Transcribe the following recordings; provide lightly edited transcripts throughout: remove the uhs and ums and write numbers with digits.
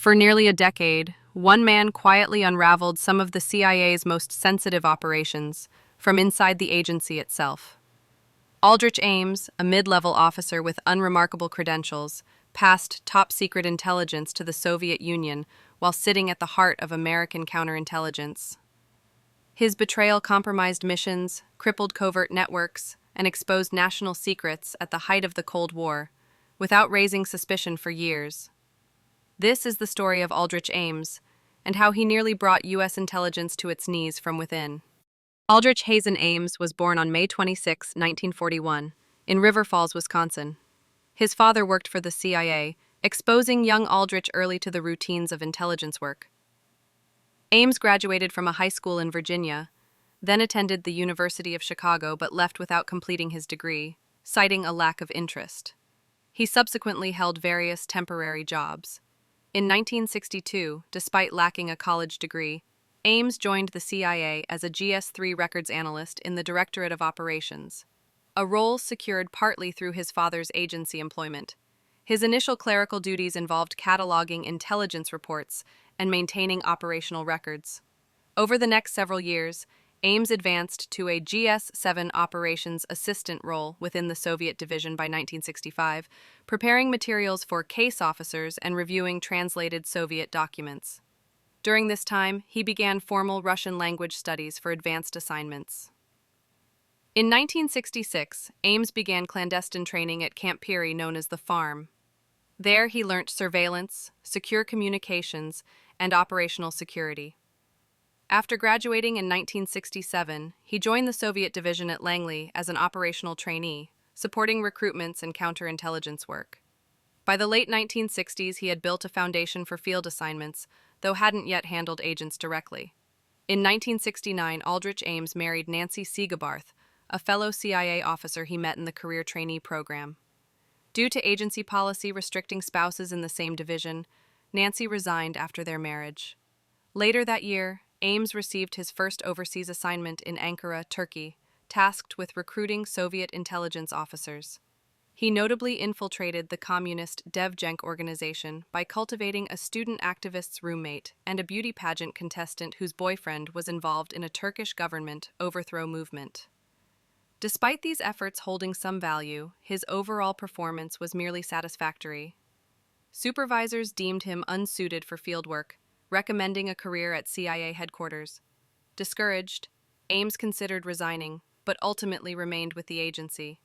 For nearly a decade, one man quietly unraveled some of the CIA's most sensitive operations from inside the agency itself. Aldrich Ames, a mid-level officer with unremarkable credentials, passed top-secret intelligence to the Soviet Union while sitting at the heart of American counterintelligence. His betrayal compromised missions, crippled covert networks, and exposed national secrets at the height of the Cold War, without raising suspicion for years. This is the story of Aldrich Ames, and how he nearly brought U.S. intelligence to its knees from within. Aldrich Hazen Ames was born on May 26, 1941, in River Falls, Wisconsin. His father worked for the CIA, exposing young Aldrich early to the routines of intelligence work. Ames graduated from a high school in Virginia, then attended the University of Chicago but left without completing his degree, citing a lack of interest. He subsequently held various temporary jobs. In 1962, despite lacking a college degree, Ames joined the CIA as a GS3 records analyst in the Directorate of Operations, a role secured partly through his father's agency employment. His initial clerical duties involved cataloging intelligence reports and maintaining operational records. Over the next several years, Ames advanced to a GS7 operations assistant role within the Soviet division by 1965, preparing materials for case officers and reviewing translated Soviet documents. During this time, he began formal Russian language studies for advanced assignments. In 1966, Ames began clandestine training at Camp Peary known as the Farm. There he learnt surveillance, secure communications, and operational security. After graduating in 1967, he joined the Soviet division at Langley as an operational trainee, supporting recruitments and counterintelligence work. By the late 1960s, he had built a foundation for field assignments, though hadn't yet handled agents directly. In 1969, Aldrich Ames married Nancy Siegebarth, a fellow CIA officer he met in the career trainee program. Due to agency policy restricting spouses in the same division, Nancy resigned after their marriage. Later that year, Ames received his first overseas assignment in Ankara, Turkey, tasked with recruiting Soviet intelligence officers. He notably infiltrated the communist Devgenk organization by cultivating a student activist's roommate and a beauty pageant contestant whose boyfriend was involved in a Turkish government overthrow movement. Despite these efforts holding some value, his overall performance was merely satisfactory. Supervisors deemed him unsuited for field work, recommending a career at CIA headquarters. Discouraged, Ames considered resigning, but ultimately remained with the agency.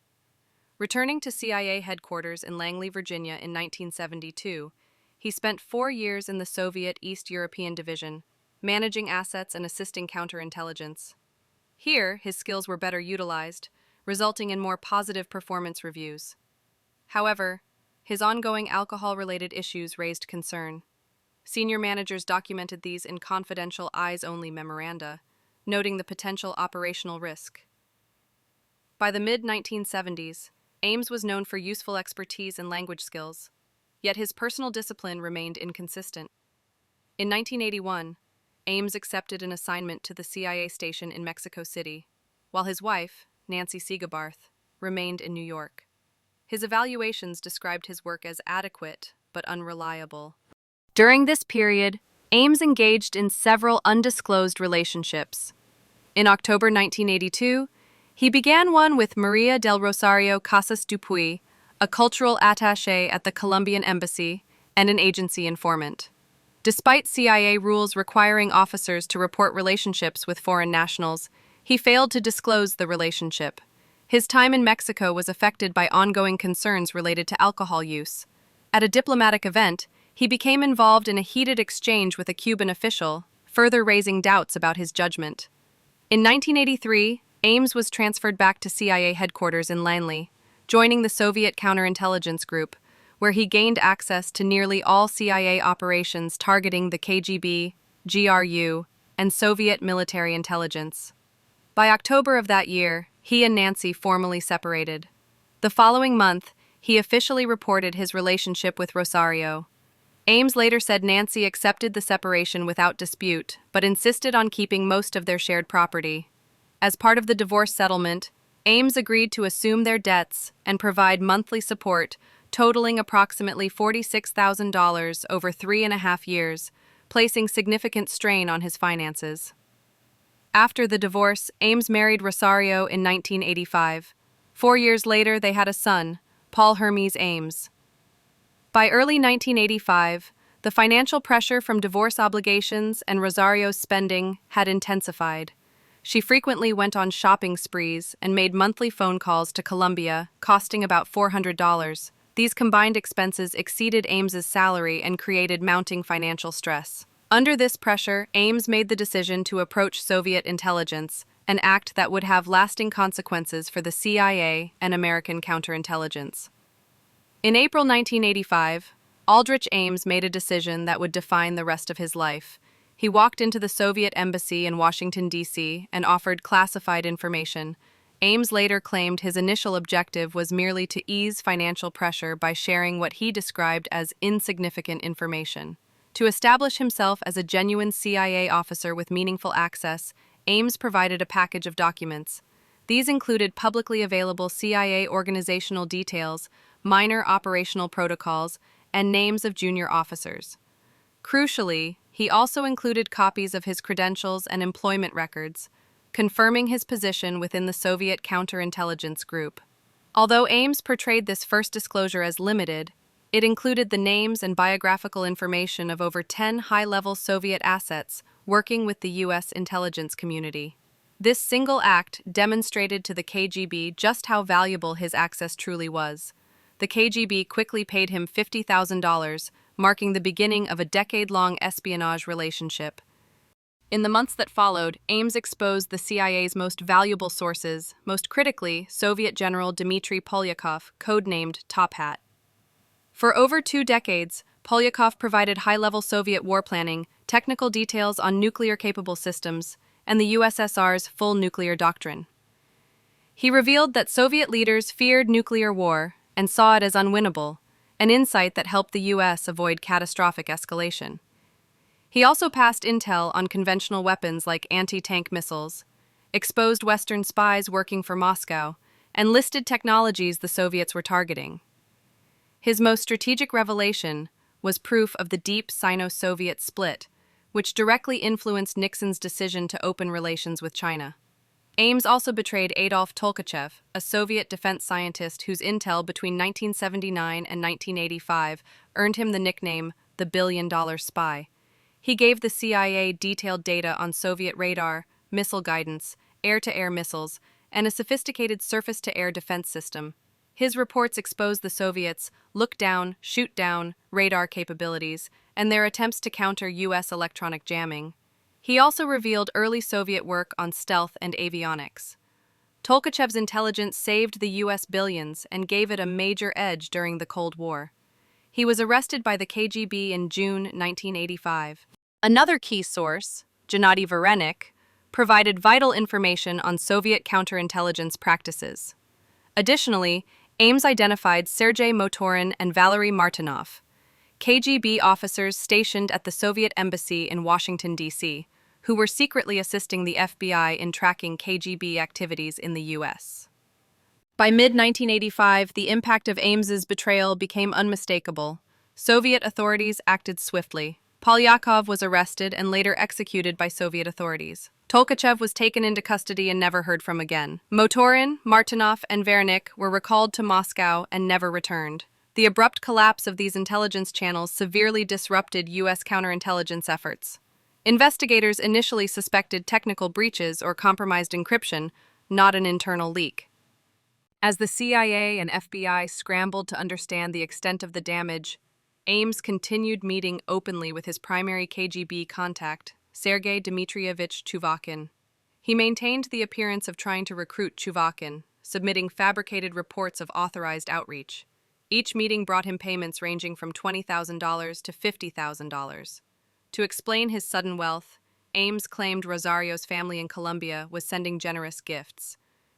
Returning to CIA headquarters in Langley, Virginia in 1972, he spent 4 years in the Soviet East European Division, managing assets and assisting counterintelligence. Here, his skills were better utilized, resulting in more positive performance reviews. However, his ongoing alcohol-related issues raised concern. Senior managers documented these in confidential eyes-only memoranda, noting the potential operational risk. By the mid-1970s, Ames was known for useful expertise and language skills, yet his personal discipline remained inconsistent. In 1981, Ames accepted an assignment to the CIA station in Mexico City, while his wife, Nancy Siegebarth, remained in New York. His evaluations described his work as adequate but unreliable. During this period, Ames engaged in several undisclosed relationships. In October 1982, he began one with Maria del Rosario Casas Dupuy, a cultural attaché at the Colombian embassy and an agency informant. Despite CIA rules requiring officers to report relationships with foreign nationals, he failed to disclose the relationship. His time in Mexico was affected by ongoing concerns related to alcohol use. At a diplomatic event, he became involved in a heated exchange with a Cuban official, further raising doubts about his judgment. In 1983, Ames was transferred back to CIA headquarters in Langley, joining the Soviet counterintelligence group, where he gained access to nearly all CIA operations targeting the KGB, GRU, and Soviet military intelligence. By October of that year, he and Nancy formally separated. The following month, he officially reported his relationship with Rosario. Ames later said Nancy accepted the separation without dispute, but insisted on keeping most of their shared property. As part of the divorce settlement, Ames agreed to assume their debts and provide monthly support totaling approximately $46,000 over 3.5 years, placing significant strain on his finances. After the divorce, Ames married Rosario in 1985. 4 years later, they had a son, Paul Hermes Ames. By early 1985, the financial pressure from divorce obligations and Rosario's spending had intensified. She frequently went on shopping sprees and made monthly phone calls to Colombia, costing about $400. These combined expenses exceeded Ames's salary and created mounting financial stress. Under this pressure, Ames made the decision to approach Soviet intelligence, an act that would have lasting consequences for the CIA and American counterintelligence. In April 1985, Aldrich Ames made a decision that would define the rest of his life. He walked into the Soviet embassy in Washington, D.C., and offered classified information. Ames later claimed his initial objective was merely to ease financial pressure by sharing what he described as insignificant information. To establish himself as a genuine CIA officer with meaningful access, Ames provided a package of documents. These included publicly available CIA organizational details, minor operational protocols, and names of junior officers. Crucially, he also included copies of his credentials and employment records, confirming his position within the Soviet counterintelligence group. Although Ames portrayed this first disclosure as limited, it included the names and biographical information of over 10 high-level Soviet assets working with the U.S. intelligence community. This single act demonstrated to the KGB just how valuable his access truly was. The KGB quickly paid him $50,000, marking the beginning of a decade-long espionage relationship. In the months that followed, Ames exposed the CIA's most valuable sources, most critically, Soviet General Dmitry Polyakov, codenamed Top Hat. For over 2 decades, Polyakov provided high-level Soviet war planning, technical details on nuclear-capable systems, and the USSR's full nuclear doctrine. He revealed that Soviet leaders feared nuclear war and saw it as unwinnable, an insight that helped the U.S. avoid catastrophic escalation. He also passed intel on conventional weapons like anti-tank missiles, exposed Western spies working for Moscow, and listed technologies the Soviets were targeting. His most strategic revelation was proof of the deep Sino-Soviet split, which directly influenced Nixon's decision to open relations with China. Ames also betrayed Adolf Tolkachev, a Soviet defense scientist whose intel between 1979 and 1985 earned him the nickname the billion-dollar spy. He gave the CIA detailed data on Soviet radar, missile guidance, air-to-air missiles, and a sophisticated surface-to-air defense system. His reports exposed the Soviets' look-down, shoot-down radar capabilities and their attempts to counter U.S. electronic jamming. He also revealed early Soviet work on stealth and avionics. Tolkachev's intelligence saved the U.S. billions and gave it a major edge during the Cold War. He was arrested by the KGB in June 1985. Another key source, Gennady Varenik, provided vital information on Soviet counterintelligence practices. Additionally, Ames identified Sergei Motorin and Valery Martinov, KGB officers stationed at the Soviet embassy in Washington, D.C., who were secretly assisting the FBI in tracking KGB activities in the U.S. By mid-1985, the impact of Ames's betrayal became unmistakable. Soviet authorities acted swiftly. Polyakov was arrested and later executed by Soviet authorities. Tolkachev was taken into custody and never heard from again. Motorin, Martinov, and Varenik were recalled to Moscow and never returned. The abrupt collapse of these intelligence channels severely disrupted U.S. counterintelligence efforts. Investigators initially suspected technical breaches or compromised encryption, not an internal leak. As the CIA and FBI scrambled to understand the extent of the damage, Ames continued meeting openly with his primary KGB contact, Sergei Dmitrievich Chuvakin. He maintained the appearance of trying to recruit Chuvakin, submitting fabricated reports of authorized outreach. Each meeting brought him payments ranging from $20,000 to $50,000. To explain his sudden wealth, Ames claimed Rosario's family in Colombia was sending generous gifts,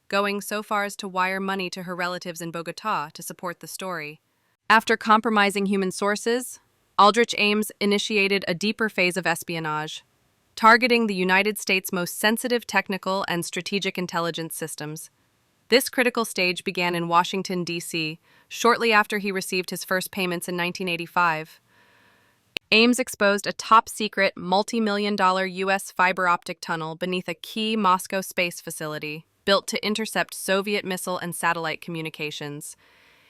going so far as to wire money to her relatives in Bogotá to support the story. After compromising human sources, Aldrich Ames initiated a deeper phase of espionage, targeting the United States' most sensitive technical and strategic intelligence systems. This critical stage began in Washington, D.C., shortly after he received his first payments in 1985. Ames exposed a top-secret, multi-million-dollar U.S. fiber optic tunnel beneath a key Moscow space facility, built to intercept Soviet missile and satellite communications.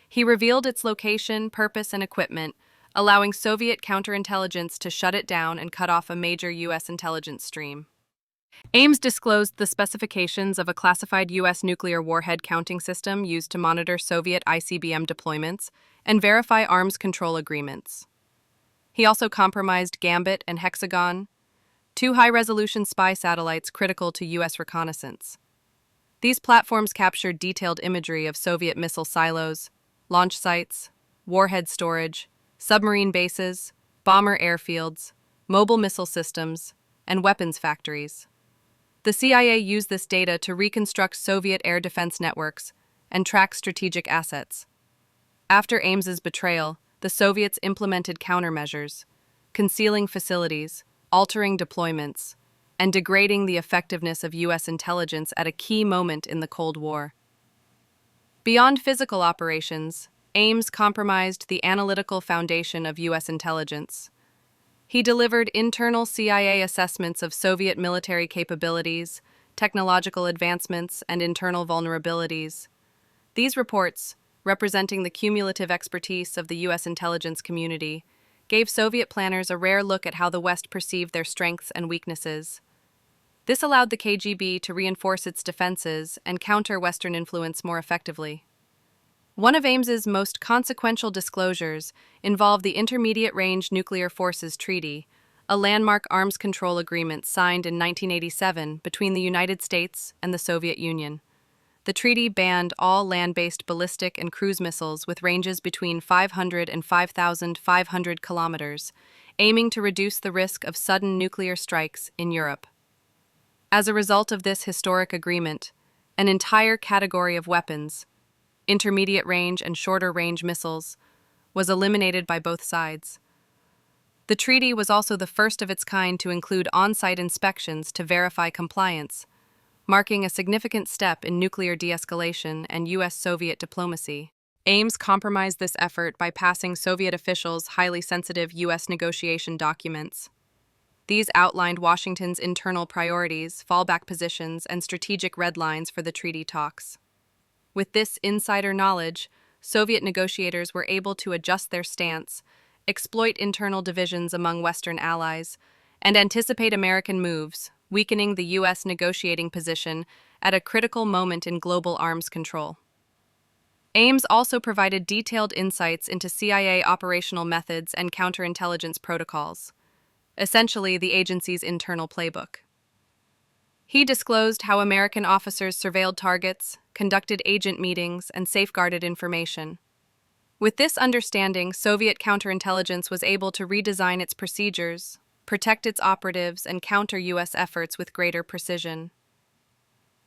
He revealed its location, purpose, and equipment, allowing Soviet counterintelligence to shut it down and cut off a major U.S. intelligence stream. Ames disclosed the specifications of a classified U.S. nuclear warhead counting system used to monitor Soviet ICBM deployments and verify arms control agreements. He also compromised Gambit and Hexagon, two high-resolution spy satellites critical to U.S. reconnaissance. These platforms captured detailed imagery of Soviet missile silos, launch sites, warhead storage, submarine bases, bomber airfields, mobile missile systems, and weapons factories. The CIA used this data to reconstruct Soviet air defense networks and track strategic assets. After Ames's betrayal, the Soviets implemented countermeasures, concealing facilities, altering deployments, and degrading the effectiveness of U.S. intelligence at a key moment in the Cold War. Beyond physical operations, Ames compromised the analytical foundation of U.S. intelligence. He delivered internal CIA assessments of Soviet military capabilities, technological advancements, and internal vulnerabilities. These reports, representing the cumulative expertise of the U.S. intelligence community, gave Soviet planners a rare look at how the West perceived their strengths and weaknesses. This allowed the KGB to reinforce its defenses and counter Western influence more effectively. One of Ames's most consequential disclosures involved the Intermediate Range Nuclear Forces Treaty, a landmark arms control agreement signed in 1987 between the United States and the Soviet Union. The treaty banned all land-based ballistic and cruise missiles with ranges between 500 and 5,500 kilometers, aiming to reduce the risk of sudden nuclear strikes in Europe. As a result of this historic agreement, an entire category of weapons, intermediate-range and shorter-range missiles, was eliminated by both sides. The treaty was also the first of its kind to include on-site inspections to verify compliance, marking a significant step in nuclear de-escalation and U.S.-Soviet diplomacy. Ames compromised this effort by passing Soviet officials highly sensitive U.S. negotiation documents. These outlined Washington's internal priorities, fallback positions, and strategic red lines for the treaty talks. With this insider knowledge, Soviet negotiators were able to adjust their stance, exploit internal divisions among Western allies, and anticipate American moves, weakening the U.S. negotiating position at a critical moment in global arms control. Ames also provided detailed insights into CIA operational methods and counterintelligence protocols, essentially the agency's internal playbook. He disclosed how American officers surveilled targets, conducted agent meetings, and safeguarded information. With this understanding, Soviet counterintelligence was able to redesign its procedures, protect its operatives, and counter U.S. efforts with greater precision.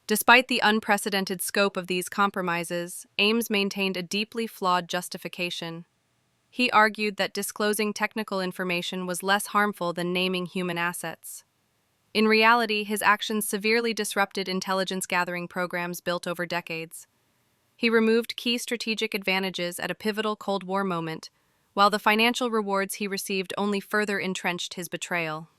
Despite the unprecedented scope of these compromises, Ames maintained a deeply flawed justification. He argued that disclosing technical information was less harmful than naming human assets. In reality, his actions severely disrupted intelligence gathering programs built over decades. He removed key strategic advantages at a pivotal Cold War moment, while the financial rewards he received only further entrenched his betrayal.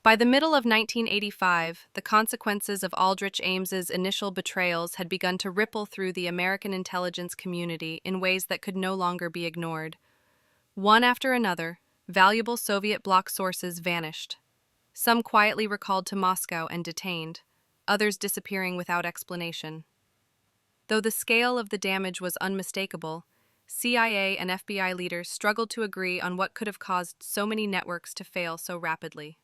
By the middle of 1985, the consequences of Aldrich Ames's initial betrayals had begun to ripple through the American intelligence community in ways that could no longer be ignored. One after another, valuable Soviet bloc sources vanished. Some quietly recalled to Moscow and detained, others disappearing without explanation. Though the scale of the damage was unmistakable, CIA and FBI leaders struggled to agree on what could have caused so many networks to fail so rapidly.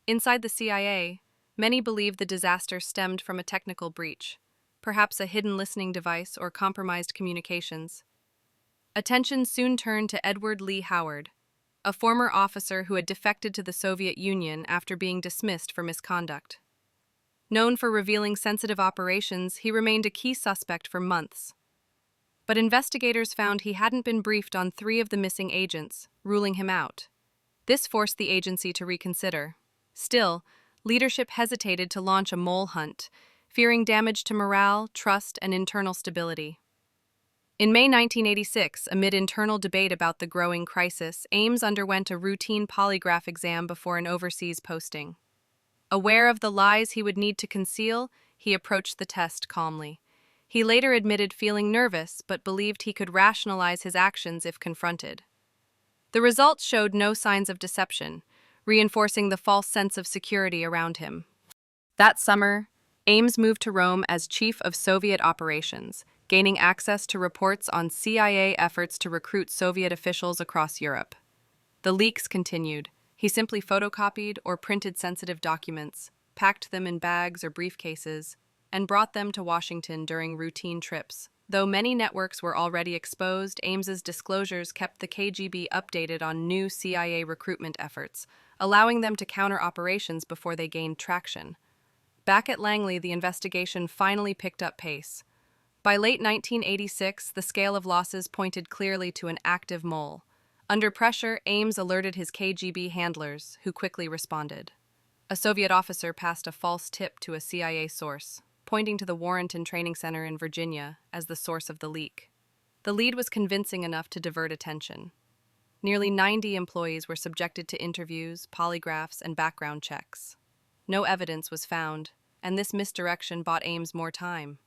Inside the CIA, many believed the disaster stemmed from a technical breach, perhaps a hidden listening device or compromised communications. Attention soon turned to Edward Lee Howard, a former officer who had defected to the Soviet Union after being dismissed for misconduct. Known for revealing sensitive operations, he remained a key suspect for months. But investigators found he hadn't been briefed on 3 of the missing agents, ruling him out. This forced the agency to reconsider. Still, leadership hesitated to launch a mole hunt, fearing damage to morale, trust, and internal stability. In May 1986, amid internal debate about the growing crisis, Ames underwent a routine polygraph exam before an overseas posting. Aware of the lies he would need to conceal, he approached the test calmly. He later admitted feeling nervous, but believed he could rationalize his actions if confronted. The results showed no signs of deception, reinforcing the false sense of security around him. That summer, Ames moved to Rome as chief of Soviet operations, gaining access to reports on CIA efforts to recruit Soviet officials across Europe. The leaks continued. He simply photocopied or printed sensitive documents, packed them in bags or briefcases, and brought them to Washington during routine trips. Though many networks were already exposed, Ames's disclosures kept the KGB updated on new CIA recruitment efforts, allowing them to counter operations before they gained traction. Back at Langley, the investigation finally picked up pace. By late 1986, the scale of losses pointed clearly to an active mole. Under pressure, Ames alerted his KGB handlers, who quickly responded. A Soviet officer passed a false tip to a CIA source, pointing to the Warrenton Training Center in Virginia as the source of the leak. The lead was convincing enough to divert attention. Nearly 90 employees were subjected to interviews, polygraphs, and background checks. No evidence was found, and this misdirection bought Ames more time.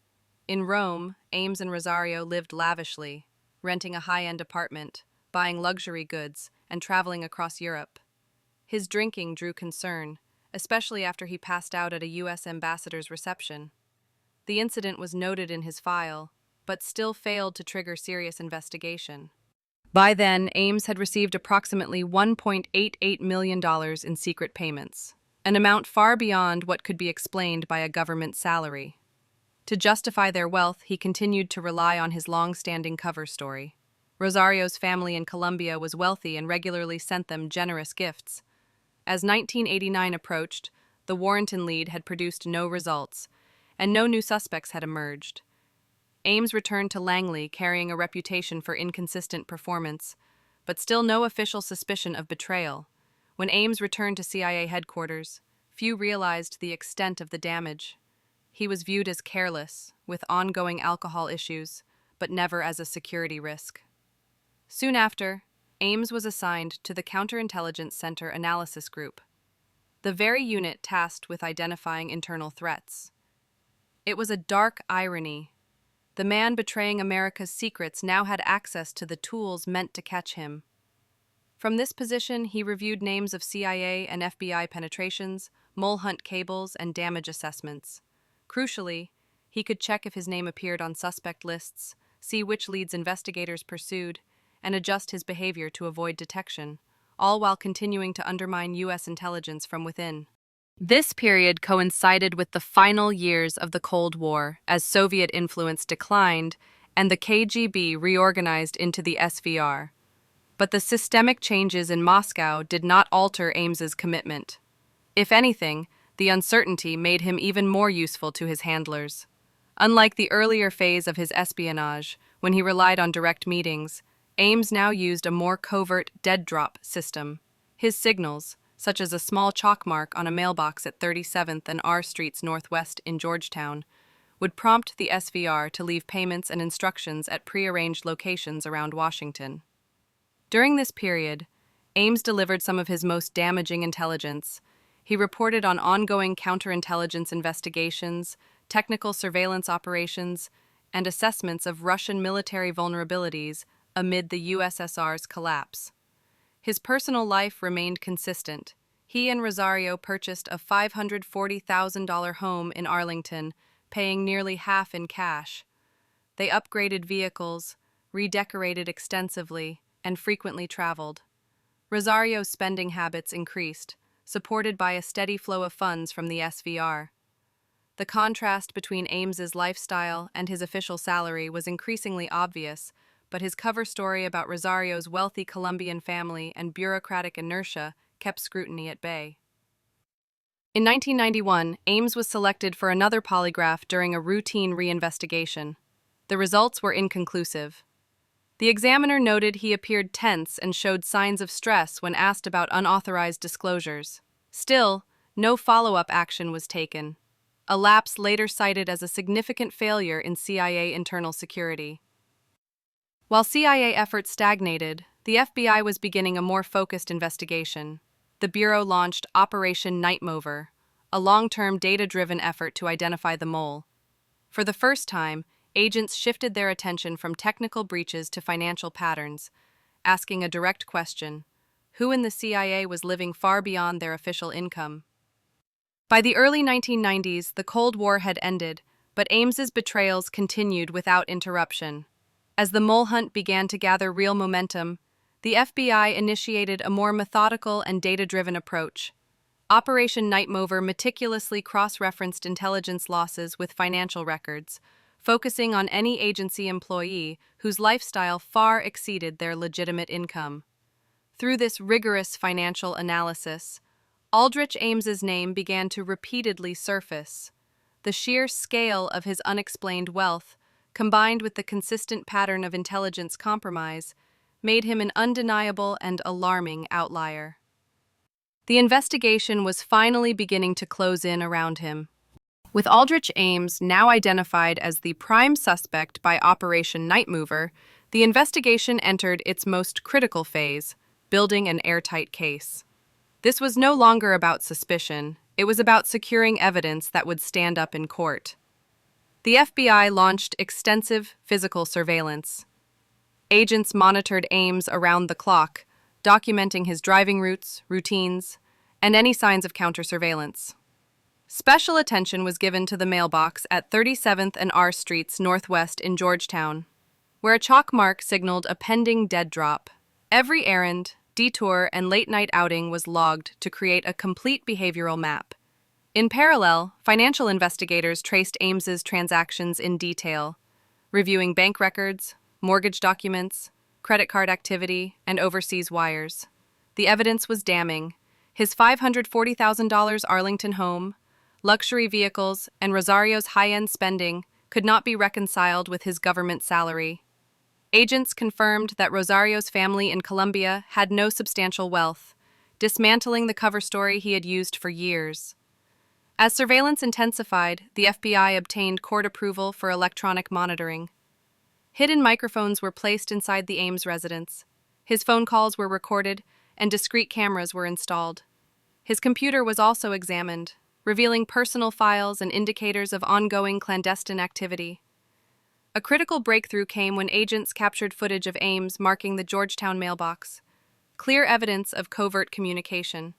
In Rome, Ames and Rosario lived lavishly, renting a high-end apartment, buying luxury goods, and traveling across Europe. His drinking drew concern, especially after he passed out at a U.S. ambassador's reception. The incident was noted in his file, but still failed to trigger serious investigation. By then, Ames had received approximately $1.88 million in secret payments, an amount far beyond what could be explained by a government salary. To justify their wealth, he continued to rely on his long-standing cover story. Rosario's family in Colombia was wealthy and regularly sent them generous gifts. As 1989 approached, the Warrenton lead had produced no results, and no new suspects had emerged. Ames returned to Langley carrying a reputation for inconsistent performance, but still no official suspicion of betrayal. When Ames returned to CIA headquarters, few realized the extent of the damage. He was viewed as careless, with ongoing alcohol issues, but never as a security risk. Soon after, Ames was assigned to the Counterintelligence Center Analysis Group, the very unit tasked with identifying internal threats. It was a dark irony. The man betraying America's secrets now had access to the tools meant to catch him. From this position, he reviewed names of CIA and FBI penetrations, mole hunt cables, and damage assessments. Crucially, he could check if his name appeared on suspect lists, see which leads investigators pursued, and adjust his behavior to avoid detection, all while continuing to undermine U.S. intelligence from within. This period coincided with the final years of the Cold War, as Soviet influence declined and the KGB reorganized into the SVR. But the systemic changes in Moscow did not alter Ames's commitment. If anything, the uncertainty made him even more useful to his handlers. Unlike the earlier phase of his espionage, when he relied on direct meetings, Ames now used a more covert dead-drop system. His signals, such as a small chalk mark on a mailbox at 37th and R Streets Northwest in Georgetown, would prompt the SVR to leave payments and instructions at prearranged locations around Washington. During this period, Ames delivered some of his most damaging intelligence. He reported on ongoing counterintelligence investigations, technical surveillance operations, and assessments of Russian military vulnerabilities amid the USSR's collapse. His personal life remained consistent. He and Rosario purchased a $540,000 home in Arlington, paying nearly half in cash. They upgraded vehicles, redecorated extensively, and frequently traveled. Rosario's spending habits increased, supported by a steady flow of funds from the SVR. The contrast between Ames's lifestyle and his official salary was increasingly obvious, but his cover story about Rosario's wealthy Colombian family and bureaucratic inertia kept scrutiny at bay. In 1991, Ames was selected for another polygraph during a routine reinvestigation. The results were inconclusive. The examiner noted he appeared tense and showed signs of stress when asked about unauthorized disclosures. Still, no follow-up action was taken. a lapse later cited as a significant failure in CIA internal security. While CIA efforts stagnated, the FBI was beginning a more focused investigation. The Bureau launched Operation Nightmover, a long-term data-driven effort to identify the mole. For the first time, agents shifted their attention from technical breaches to financial patterns, asking a direct question: who in the CIA was living far beyond their official income? By the early 1990s, the Cold War had ended, but Ames's betrayals continued without interruption. As the mole hunt began to gather real momentum, the FBI initiated a more methodical and data-driven approach. Operation Nightmover meticulously cross-referenced intelligence losses with financial records, focusing on any agency employee whose lifestyle far exceeded their legitimate income. Through this rigorous financial analysis, Aldrich Ames's name began to repeatedly surface. The sheer scale of his unexplained wealth, combined with the consistent pattern of intelligence compromise, made him an undeniable and alarming outlier. The investigation was finally beginning to close in around him. With Aldrich Ames now identified as the prime suspect by Operation Nightmover, the investigation entered its most critical phase, building an airtight case. This was no longer about suspicion, it was about securing evidence that would stand up in court. The FBI launched extensive physical surveillance. Agents monitored Ames around the clock, documenting his driving routes, routines, and any signs of counter-surveillance. Special attention was given to the mailbox at 37th and R Streets Northwest in Georgetown, where a chalk mark signaled a pending dead drop. Every errand, detour, and late-night outing was logged to create a complete behavioral map. In parallel, financial investigators traced Ames's transactions in detail, reviewing bank records, mortgage documents, credit card activity, and overseas wires. The evidence was damning. His $540,000 Arlington home, luxury vehicles, and Rosario's high-end spending could not be reconciled with his government salary. Agents confirmed that Rosario's family in Colombia had no substantial wealth, dismantling the cover story he had used for years. As surveillance intensified, the FBI obtained court approval for electronic monitoring. Hidden microphones were placed inside the Ames residence. His phone calls were recorded, and discrete cameras were installed. His computer was also examined, revealing personal files and indicators of ongoing clandestine activity. A critical breakthrough came when agents captured footage of Ames marking the Georgetown mailbox, clear evidence of covert communication.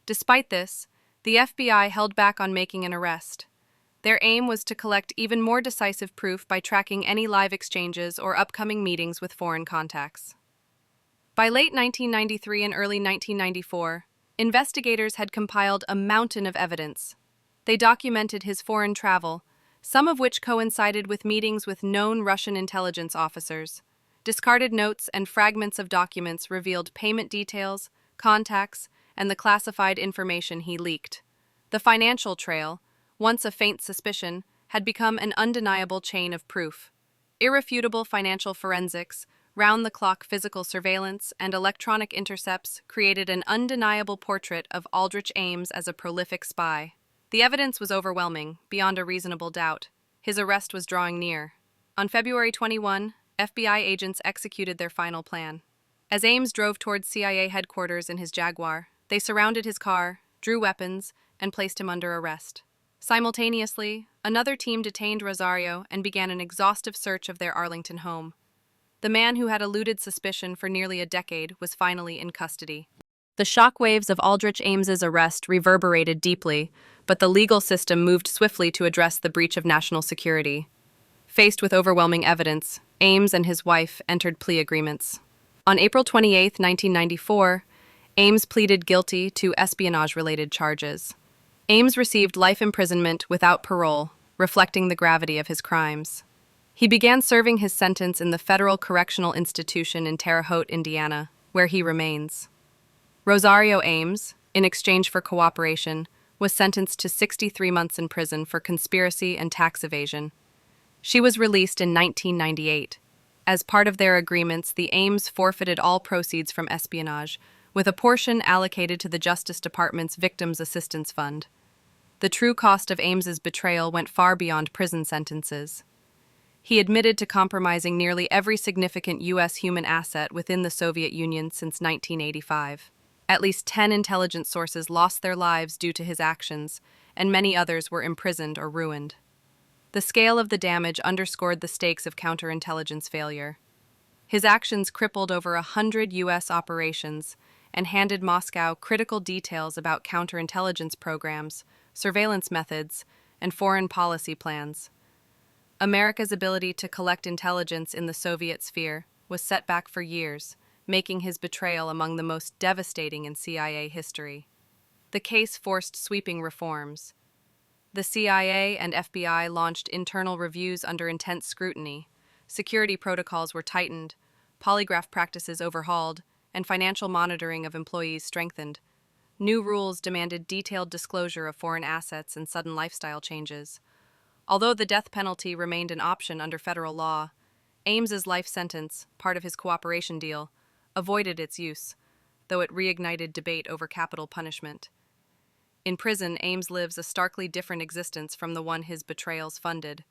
Despite this, the FBI held back on making an arrest. Their aim was to collect even more decisive proof by tracking any live exchanges or upcoming meetings with foreign contacts. By late 1993 and early 1994, investigators had compiled a mountain of evidence. They documented his foreign travel, some of which coincided with meetings with known Russian intelligence officers. Discarded notes and fragments of documents revealed payment details, contacts, and the classified information he leaked. The financial trail, once a faint suspicion, had become an undeniable chain of proof. Irrefutable financial forensics, round-the-clock physical surveillance, and electronic intercepts created an undeniable portrait of Aldrich Ames as a prolific spy. The evidence was overwhelming, beyond a reasonable doubt. His arrest was drawing near. On February 21, FBI agents executed their final plan. As Ames drove towards CIA headquarters in his Jaguar, they surrounded his car, drew weapons, and placed him under arrest. Simultaneously, another team detained Rosario and began an exhaustive search of their Arlington home. The man who had eluded suspicion for nearly a decade was finally in custody. The shockwaves of Aldrich Ames's arrest reverberated deeply, but the legal system moved swiftly to address the breach of national security. Faced with overwhelming evidence, Ames and his wife entered plea agreements. On April 28, 1994, Ames pleaded guilty to espionage-related charges. Ames received life imprisonment without parole, reflecting the gravity of his crimes. He began serving his sentence in the Federal Correctional Institution in Terre Haute, Indiana, where he remains. Rosario Ames, in exchange for cooperation, was sentenced to 63 months in prison for conspiracy and tax evasion. She was released in 1998. As part of their agreements, the Ames forfeited all proceeds from espionage, with a portion allocated to the Justice Department's Victims Assistance Fund. The true cost of Ames's betrayal went far beyond prison sentences. He admitted to compromising nearly every significant U.S. human asset within the Soviet Union since 1985. At least 10 intelligence sources lost their lives due to his actions, and many others were imprisoned or ruined. The scale of the damage underscored the stakes of counterintelligence failure. His actions crippled over 100 U.S. operations and handed Moscow critical details about counterintelligence programs, surveillance methods, and foreign policy plans. America's ability to collect intelligence in the Soviet sphere was set back for years, making his betrayal among the most devastating in CIA history. The case forced sweeping reforms. The CIA and FBI launched internal reviews under intense scrutiny. Security protocols were tightened, polygraph practices overhauled, and financial monitoring of employees strengthened. New rules demanded detailed disclosure of foreign assets and sudden lifestyle changes. Although the death penalty remained an option under federal law, Ames's life sentence, part of his cooperation deal, avoided its use, though it reignited debate over capital punishment. In prison, Ames lives a starkly different existence from the one his betrayals funded.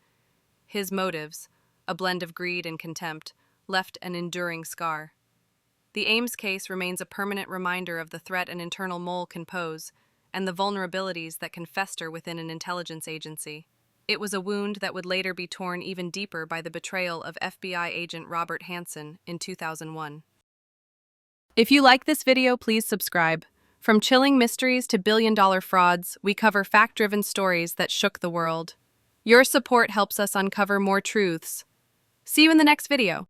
His motives, a blend of greed and contempt, left an enduring scar. The Ames case remains a permanent reminder of the threat an internal mole can pose and the vulnerabilities that can fester within an intelligence agency. It was a wound that would later be torn even deeper by the betrayal of FBI agent Robert Hanssen in 2001. If you like this video, please subscribe. From chilling mysteries to billion-dollar frauds, we cover fact-driven stories that shook the world. Your support helps us uncover more truths. See you in the next video.